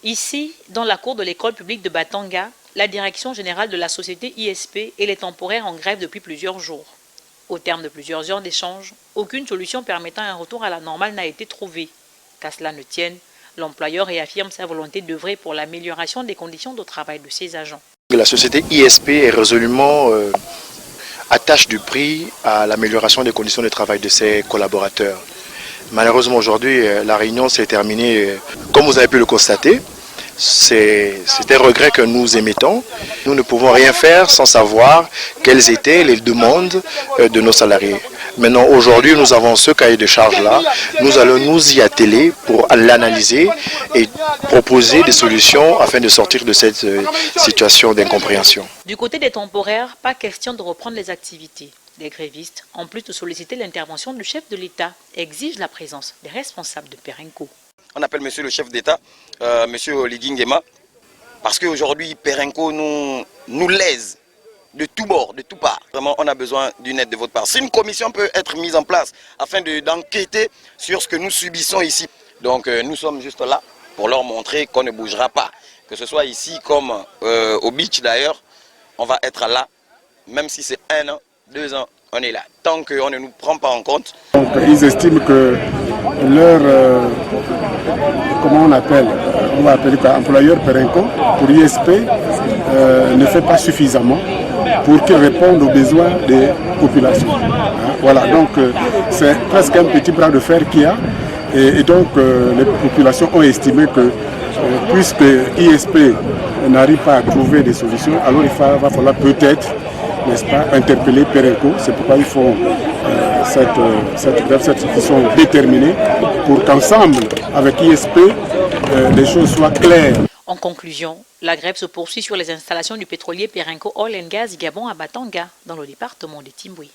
Ici, dans la cour de l'école publique de Batanga, la direction générale de la société ISP et les temporaires en grève depuis plusieurs jours. Au terme de plusieurs heures d'échange, aucune solution permettant un retour à la normale n'a été trouvée. Qu'à cela ne tienne, l'employeur réaffirme sa volonté d'œuvrer pour l'amélioration des conditions de travail de ses agents. La société ISP est résolument attache du prix à l'amélioration des conditions de travail de ses collaborateurs. Malheureusement aujourd'hui, la réunion s'est terminée, comme vous avez pu le constater. C'est un regret que nous émettons. Nous ne pouvons rien faire sans savoir quelles étaient les demandes de nos salariés. Maintenant, aujourd'hui, nous avons ce cahier de charges-là. Nous allons nous y atteler pour l'analyser et proposer des solutions afin de sortir de cette situation d'incompréhension. Du côté des temporaires, pas question de reprendre les activités. Les grévistes, en plus de solliciter l'intervention du chef de l'État, exigent la présence des responsables de Perenco. On appelle monsieur le chef d'État, monsieur Oligui Nguema, parce qu'aujourd'hui, Perenco nous lèse de tous bords, de tous parts. Vraiment, on a besoin d'une aide de votre part. Si une commission peut être mise en place afin d'enquêter sur ce que nous subissons ici. Donc nous sommes juste là pour leur montrer qu'on ne bougera pas. Que ce soit ici comme au beach d'ailleurs, on va être là, même si c'est 1 an, 2 ans, on est là. Tant qu'on ne nous prend pas en compte. Donc ils estiment que leur, comment on appelle, on va appeler quoi, employeur Perenco, pour ISP, ne fait pas suffisamment pour qu'ils répondent aux besoins des populations. Voilà, donc c'est presque un petit bras de fer qu'il y a. Et donc les populations ont estimé que puisque ISP n'arrive pas à trouver des solutions, alors il va falloir peut-être, n'est-ce pas, interpeller Perenco. C'est pourquoi ils font cette grève, ils sont déterminés pour qu'ensemble, avec ISP, les choses soient claires. En conclusion, la grève se poursuit sur les installations du pétrolier Perenco Oil and Gas Gabon à Batanga, dans le département de Timbui.